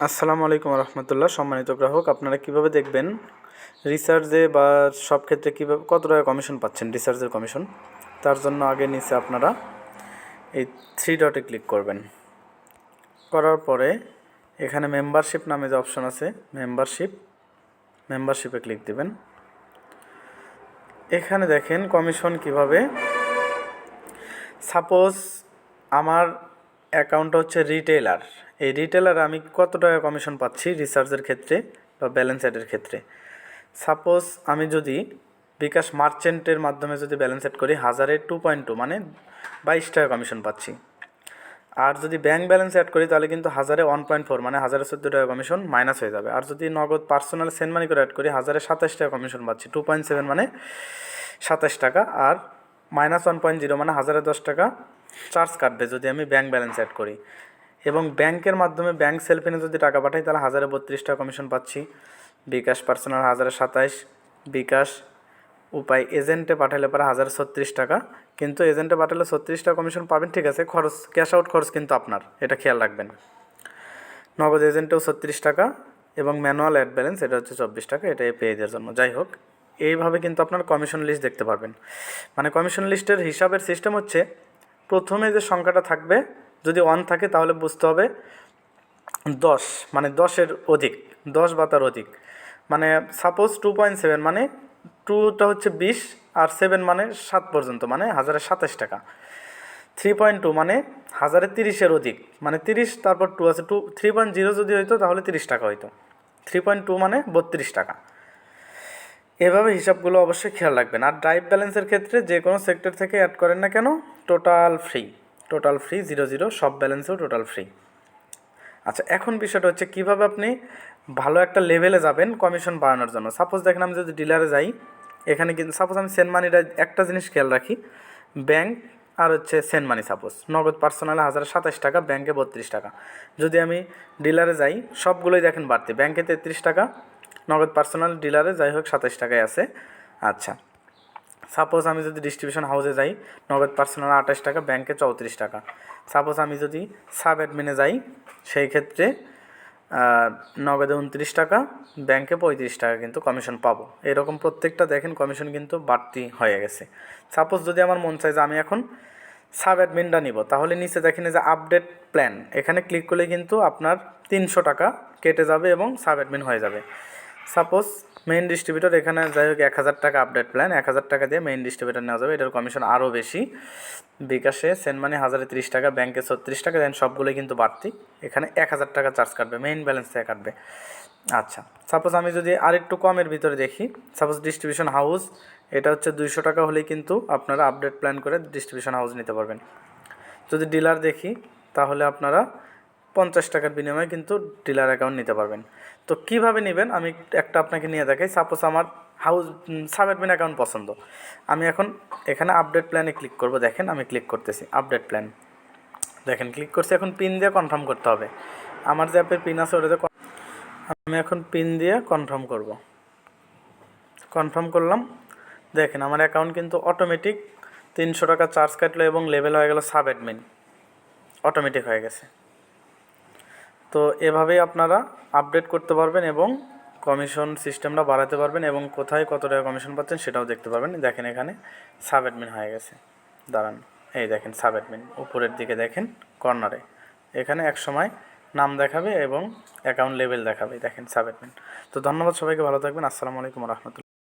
আসসালামু আলাইকুম রহমতুল্লাহ। সম্মানিত গ্রাহক, আপনারা কিভাবে দেখবেন রিচার্জে বা সব ক্ষেত্রে কীভাবে কত টাকা কমিশন পাচ্ছেন রিচার্জের কমিশন? তার জন্য আগে নিচে আপনারা এই থ্রি ডটে ক্লিক করবেন। করার পরে এখানে মেম্বারশিপ নামে যে অপশন আছে মেম্বারশিপে ক্লিক দিবেন। এখানে দেখেন কমিশন কিভাবে। সাপোজ আমার অ্যাকাউন্টটা হচ্ছে রিটেলার, এই রিটেলার আমি কত টাকা কমিশন পাচ্ছি রিচার্জের ক্ষেত্রে বা ব্যালেন্স অ্যাডের ক্ষেত্রে। সাপোজ আমি যদি বিকাশ মার্চেন্টের মাধ্যমে যদি ব্যালেন্স অ্যাড করি 1000-এ 2.2 মানে 22 টাকা কমিশন পাচ্ছি। আর যদি ব্যাঙ্ক ব্যালেন্স অ্যাড করি তাহলে কিন্তু 1000-এ 1.4 মানে 1014 টাকা কমিশন মাইনাস হয়ে যাবে। আর যদি নগদ পার্সোনাল সেন্ড মানি করে অ্যাড করি 1000-এ 27 টাকা কমিশন পাচ্ছি, 2.7 মানে 27 টাকা। আর -1.0 মানে 1000-এ 10 টাকা চার্জ কাটবে যদি আমি ব্যাঙ্ক ব্যালেন্স অ্যাড করি। এবং ব্যাংকের মাধ্যমে ব্যাঙ্ক সেলফিনে যদি টাকা পাঠাই তাহলে 1000-এ 32 টাকা কমিশন পাচ্ছি। বিকাশ পার্সোনাল 1000-এ 27, বিকাশ উপায় এজেন্টে পাঠালে পরে 1036 টাকা। কিন্তু এজেন্টে পাঠালে 36 টাকা কমিশন পাবেন, ঠিক আছে, খরচ ক্যাশ আউট খরচ কিন্তু আপনার, এটা খেয়াল রাখবেন। নগদ এজেন্টেও 36 টাকা এবং ম্যানুয়াল অ্যাড ব্যালেন্স এটা হচ্ছে 24 টাকা, এটা পেজের জন্য। যাই হোক, এইভাবে কিন্তু আপনার কমিশন লিস্ট দেখতে পারবেন। মানে কমিশন লিস্টের হিসাবের সিস্টেম হচ্ছে প্রথমে যে সংখ্যাটা থাকবে যদি 1 থাকে তাহলে বুঝতে হবে 10 মানে 10-এর অধিক, 10 বা তার অধিক। মানে সাপোজ 2.7 মানে 2টা হচ্ছে 20 আর 7 মানে 7 পর্যন্ত মানে 1000-এ 27 টাকা। 3.2 মানে 1000-এ 30-এর অধিক মানে 30, তারপর 2 আছে 3.0 যদি হইতো তাহলে 30 টাকা হইতো। 3.2 মানে 32 টাকা। এভাবে হিসাবগুলো অবশ্যই খেয়াল রাখবেন। আর ড্রাইভ ব্যালেন্সের ক্ষেত্রে যে কোনো সেক্টর থেকে অ্যাড করেন না কেন টোটাল ফ্রি 0 সব ব্যালেন্সেও টোটাল ফ্রি। আচ্ছা, এখন বিষয়টা হচ্ছে কীভাবে আপনি ভালো একটা লেভেলে যাবেন কমিশন বাড়ানোর জন্য। সাপোজ দেখেন আমি যদি ডিলারে যাই, এখানে কিন্তু সাপোজ আমি সেন্ড মানিটা একটা জিনিস খেয়াল রাখি, ব্যাঙ্ক আর হচ্ছে সেন্ড মানি। সাপোজ নগদ পার্সোনালে 1027 টাকা, ব্যাঙ্কে 32 টাকা। যদি আমি ডিলারে যাই সবগুলোই দেখেন বাড়তি, ব্যাঙ্কে 33 টাকা, নগদ পার্সোনাল ডিলারে যাই হোক 27 টাকায় আছে। আচ্ছা, সাপোজ আমি যদি ডিস্ট্রিবিউশন হাউসে যাই নগদ পার্সোনাল 28 টাকা, ব্যাঙ্কে 34 টাকা। সাপোজ আমি যদি সাব অ্যাডমিনে যাই সেই ক্ষেত্রে নগদে 29 টাকা, ব্যাঙ্কে 35 টাকা কিন্তু কমিশন পাবো। এরকম প্রত্যেকটা দেখেন কমিশন কিন্তু বাড়তি হয়ে গেছে। সাপোজ যদি আমার মন চায় যে আমি এখন সাব অ্যাডমিনটা নিব, তাহলে নিচে দেখেন যে আপডেট প্ল্যান, এখানে ক্লিক করলে কিন্তু আপনার 300 টাকা কেটে যাবে এবং সাব অ্যাডমিন হয়ে যাবে। সাপোজ মেইন ডিস্ট্রিবিউটর, এখানে যাই হোক 1000 টাকা আপডেট প্ল্যান, 1000 টাকা দিয়ে মেইন ডিস্ট্রিবিউটর নেওয়া যাবে, এটার কমিশন আরও বেশি। বিকাশে সেন্ড মানি 1030 টাকা, ব্যাঙ্কে 36 টাকা, দেন সবগুলোই কিন্তু বাড়তি। এখানে 1000 টাকা চার্জ কাটবে, মেইন ব্যালেন্স থেকে কাটবে। আচ্ছা, সাপোজ আমি যদি আরেকটু কমের ভিতরে দেখি, সাপোজ ডিস্ট্রিবিউশন হাউস, এটা হচ্ছে 200 টাকা হলেই কিন্তু আপনারা আপডেট প্ল্যান করে ডিস্ট্রিবিউশন হাউস নিতে পারবেন। যদি ডিলার দেখি তাহলে আপনারা 50 টাকার বিনিময়ে কিন্তু ডিলার অ্যাকাউন্ট নিতে পারবেন। তো কীভাবে নেবেন আমি একটা আপনাকে নিয়ে দেখাই। সাপোজ আমার হাউস সাব অ্যাডমিন অ্যাকাউন্ট পছন্দ, আমি এখন এখানে আপডেট প্ল্যানে ক্লিক করব। দেখেন আমি ক্লিক করতেছি আপডেট প্ল্যান, দেখেন ক্লিক করছি। এখন পিন দিয়ে কনফার্ম করতে হবে, আমার যে অ্যাপের পিন আছে ওটাতে আমি এখন পিন দিয়ে কনফার্ম করব। কনফার্ম করলাম, দেখেন আমার অ্যাকাউন্ট কিন্তু অটোমেটিক 300 টাকা চার্জ কাটলো এবং লেভেল হয়ে গেল সাব অ্যাডমিন, অটোমেটিক হয়ে গেছে। তো এভাবেই আপনারা আপডেট করতে পারবেন এবং কমিশন সিস্টেমটা বাড়াতে পারবেন এবং কোথায় কত টাকা কমিশন পাচ্ছেন সেটাও দেখতে পারবেন। দেখেন এখানে সাব অ্যাডমিন হয়ে গেছে, দাঁড়ান, এই দেখেন সাব অ্যাডমিন উপরের দিকে দেখেন কর্নারে, এখানে এক সময় নাম দেখাবে এবং অ্যাকাউন্ট লেভেল দেখাবে, দেখেন সাব অ্যাডমিন। তো ধন্যবাদ সবাইকে, ভালো থাকবেন। আসসালামু আলাইকুম রহমতুল্লাহ।